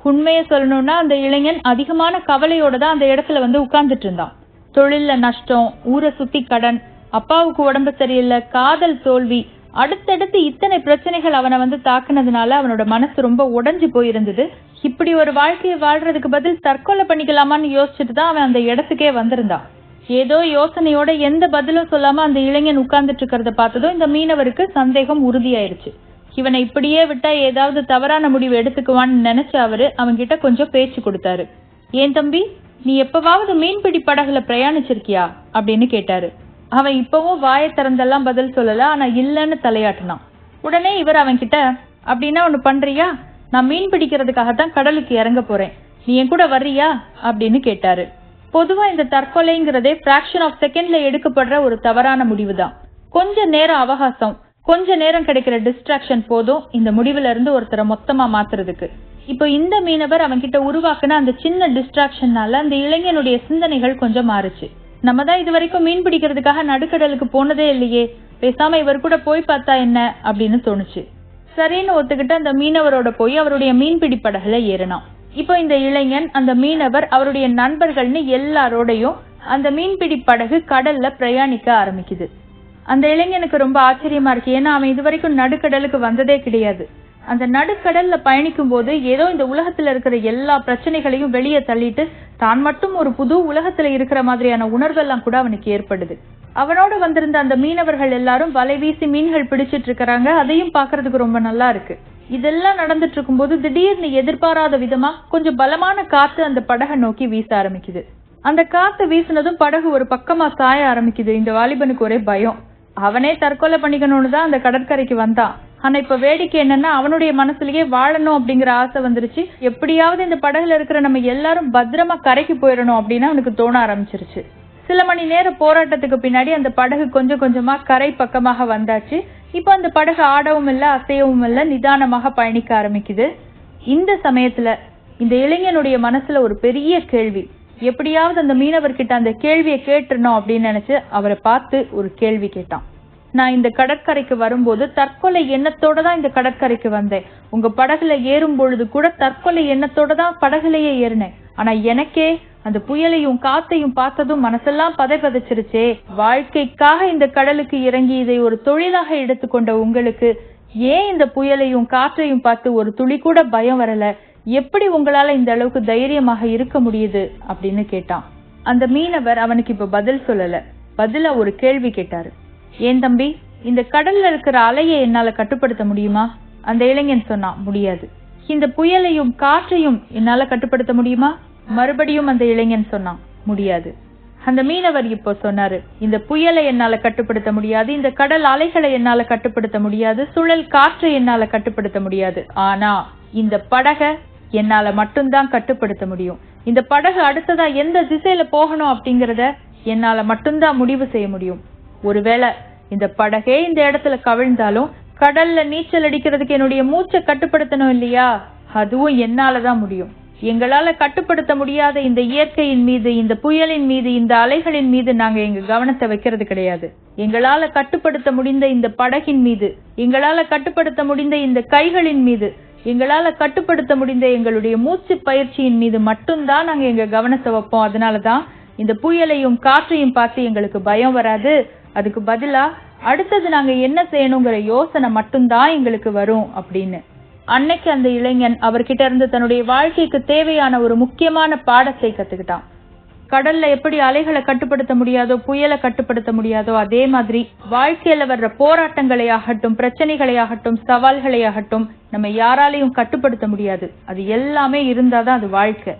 உண்மையை சொல்லணும்னா அந்த இளைஞன் அதிகமான கவலையோட தான் அந்த இடத்துல வந்து உட்கார்ந்துட்டு இருந்தான். தொழில்ல நஷ்டம், ஊரை சுத்தி கடன், அப்பாவுக்கு உடம்பு சரியில்லை, காதல் தோல்வி, அடுத்தடுத்து இத்தனை பிரச்சனைகள் அவனை வந்து தாக்குனதுனால அவனோட மனசு ரொம்ப உடைஞ்சு போயிருந்தது. இப்படி ஒரு வாழ்க்கையை வாழ்றதுக்கு பதில் தற்கொலை பண்ணிக்கலாமான்னு யோசிச்சுட்டு தான் அவன் அந்த இடத்துக்கே வந்திருந்தான். ஏதோ யோசனையோட எந்த பதிலும் சொல்லாம அந்த இளைஞன் உட்கார்ந்துட்டு இருக்கிறத பார்த்ததும் இந்த மீனவருக்கு சந்தேகம் உறுதியாயிருச்சு. இவனை இப்படியே விட்டா ஏதாவது தவறான முடிவு எடுத்துக்குவான்னு நினைச்ச அவரு அவன்கிட்ட கொஞ்சம் பேச்சு கொடுத்தாரு. ஏன் தம்பி, நீ எப்பவாவது மீன்பிடி படகுல பிரயாணிச்சிருக்கியா அப்படின்னு கேட்டாரு. அவன் இப்பவும் வாயை திறந்தெல்லாம் பதில் சொல்லல, ஆனா இல்லன்னு தலையாட்டினான். உடனே இவர் அவன்கிட்ட, அப்படின்னா ஒண்ணு பண்றியா, நான் மீன் பிடிக்கிறதுக்காகத்தான் கடலுக்கு இறங்க போறேன், நீ என் கூட வர்றியா அப்படின்னு கேட்டாரு. பொதுவா இந்த தற்கொலைங்கிறதே பிராக்ஷன் ஆஃப் செகண்ட்ல எடுக்கப்படுற ஒரு தவறான முடிவு தான். கொஞ்ச நேரம் அவகாசம், கொஞ்ச நேரம் கிடைக்கிற டிஸ்ட்ராக்ஷன் போதும் இந்த முடிவுல இருந்து ஒருத்தரை மொத்தமா மாத்துறதுக்கு. இப்போ இந்த மீனவர் அவன்கிட்ட உருவாக்குன அந்த சின்ன டிஸ்ட்ராக்ஷன்னால அந்த இளைஞனுடைய சிந்தனைகள் கொஞ்சம் மாறுச்சு. நம்ம தான் இது வரைக்கும் மீன் பிடிக்கிறதுக்காக நடுக்கடலுக்கு போனதே இல்லையே, பேசாம இவர் கூட போய் பார்த்தா என்ன அப்படின்னு தோணுச்சு. சரின்னு ஒத்துக்கிட்டு அந்த மீனவரோட போய் அவருடைய மீன்பிடி படகுல ஏறினான். இப்போ இந்த இளைஞன், அந்த மீனவர், அவருடைய நண்பர்கள்னு எல்லாரோடையும் அந்த மீன்பிடி படகு கடல்ல பிரயாணிக்க ஆரம்பிக்குது. அந்த இளைஞனுக்கு ரொம்ப ஆச்சரியமா இருக்கு. ஏன்னா அவன் இது வரைக்கும் நடுக்கடலுக்கு வந்ததே கிடையாது. அந்த நடுக்கடல்ல பயணிக்கும் போது ஏதோ இந்த உலகத்துல இருக்கிற எல்லா பிரச்சனைகளையும் வெளியே தள்ளிட்டு தான் மட்டும் ஒரு புது உலகத்துல இருக்கிற மாதிரியான உணர்வெல்லாம் கூட அவனுக்கு ஏற்படுது. அவனோட வந்திருந்த அந்த மீனவர்கள் எல்லாரும் வலை வீசி மீன்கள் பிடிச்சிட்டு இருக்கிறாங்க. அதையும் பாக்குறதுக்கு ரொம்ப நல்லா இருக்கு. இதெல்லாம் நடந்துட்டு இருக்கும் போது திடீர்னு எதிர்பாராத விதமா கொஞ்சம் பலமான காத்து அந்த படகை நோக்கி வீச ஆரம்பிக்குது. அந்த காத்து வீசினதும் படகு ஒரு பக்கமா சாய ஆரம்பிக்குது. இந்த வாலிபனுக்கு ஒரே பயம். அவனே தற்கொலை பண்ணிக்கணும்னு தான் அந்த கடற்கரைக்கு வந்தான். ஆனா இப்ப வேடிக்கை என்னன்னா, அவனுடைய மனசுலயே வாழணும் அப்படிங்கிற ஆசை வந்துருச்சு. எப்படியாவது இந்த படகுல இருக்கிற நம்ம எல்லாரும் பத்திரமா கரைக்கு போயிடணும் அப்படின்னு அவனுக்கு தோண ஆரம்பிச்சிருச்சு. சில மணி நேர போராட்டத்துக்கு பின்னாடி அந்த படகு கொஞ்சம் கொஞ்சமா கரை பக்கமாக வந்தாச்சு. இப்ப அந்த படகு ஆடவும் இல்ல, அசையவும் இல்ல, நிதானமாக பயணிக்க ஆரம்பிக்குது. இந்த சமயத்துல இந்த இளைஞனுடைய மனசுல ஒரு பெரிய கேள்வி. எப்படியாவது அந்த மீனவர்கிட்ட அந்த கேள்வியை கேட்டுறணும் அப்படின்னு நினைச்சு அவரை பார்த்து ஒரு கேள்வி கேட்டான். நான் இந்த கடற்கரைக்கு வரும்போது தற்கொலை எண்ணத்தோட தான் இந்த கடற்கரைக்கு வந்தேன். உங்க படகுல ஏறும் பொழுது கூட தற்கொலை எண்ணத்தோட தான் படகுலையே ஏறினேன். ஆனா எனக்கே அந்த புயலையும் காத்தையும் பார்த்ததும் மனசெல்லாம் பதைச்சிருச்சே. வாழ்க்கைக்காக இந்த கடலுக்கு இறங்கி இதை ஒரு தொழிலாக எடுத்துக்கொண்ட உங்களுக்கு ஏன் இந்த புயலையும் காற்றையும் பார்த்து ஒரு துளி கூட பயம் வரல? எப்படி உங்களால இந்த அளவுக்கு தைரியமாக இருக்க முடியுது அப்படின்னு கேட்டான். அந்த மீனவர் அவனுக்கு இப்ப பதில் சொல்லல. பதிலா ஒரு கேள்வி கேட்டாரு. ஏன் தம்பி, இந்த கடல்ல இருக்கிற அலையை என்னால கட்டுப்படுத்த முடியுமா? அந்த இளைஞன் சொன்னான், முடியாது. இந்த புயலையும் காற்றையும் என்னால கட்டுப்படுத்த முடியுமா? மறுபடியும் அந்த இளைஞன் சொன்னான், முடியாது. அந்த மீனவர் இப்போ சொன்னாரு, இந்த புயலை என்னால கட்டுப்படுத்த முடியாது, இந்த கடல் அலைகளை என்னால கட்டுப்படுத்த முடியாது, சுழல் காற்றை என்னால கட்டுப்படுத்த முடியாது. ஆனா இந்த படகை என்னால மட்டும்தான் கட்டுப்படுத்த முடியும். இந்த படகு அடுத்ததா எந்த திசையில போகணும் அப்படிங்கறத என்னால மட்டும்தான் முடிவு செய்ய முடியும். ஒருவேளை இந்த படகே இந்த இடத்துல கவிழ்ந்தாலும் கடல்ல நீச்சல் அடிக்கிறதுக்கு என்னுடைய மூச்சை கட்டுப்படுத்தணும் இல்லையா? அதுவும் என்னாலதான் முடியும். எங்களால கட்டுப்படுத்த முடியாத இந்த இயற்கையின் மீது, இந்த புயலின் மீது, இந்த அலைகளின் மீது நாங்க எங்க கவனத்தை வைக்கிறது கிடையாது. எங்களால கட்டுப்படுத்த முடிந்த இந்த படகின் மீது, எங்களால கட்டுப்படுத்த முடிந்த இந்த கைகளின் மீது, எங்களால கட்டுப்படுத்த முடிந்த எங்களுடைய மூச்சு பயிற்சியின் மீது மட்டும்தான் நாங்க எங்க கவனத்தை வைப்போம். அதனாலதான் இந்த புயலையும் காற்றையும் பார்த்து எங்களுக்கு பயம் வராது. அதுக்கு பதிலா அடுத்தது நாங்க என்ன செய்யணுங்கிற யோசனை மட்டும்தான் எங்களுக்கு வரும் அப்படின்னு. அன்னைக்கு அந்த இளைஞன் அவர்கிட்ட இருந்து தன்னுடைய வாழ்க்கைக்கு தேவையான ஒரு முக்கியமான பாடத்தை கத்துக்கிட்டான். கடல்ல எப்படி அலைகளை கட்டுப்படுத்த முடியாதோ, புயலை கட்டுப்படுத்த முடியாதோ, அதே மாதிரி வாழ்க்கையில வர்ற போராட்டங்களை ஆகட்டும், பிரச்சனைகளை ஆகட்டும், சவால்களை ஆகட்டும் நம்ம யாராலையும் கட்டுப்படுத்த முடியாது. அது எல்லாமே இருந்தாதான் அது வாழ்க்கை.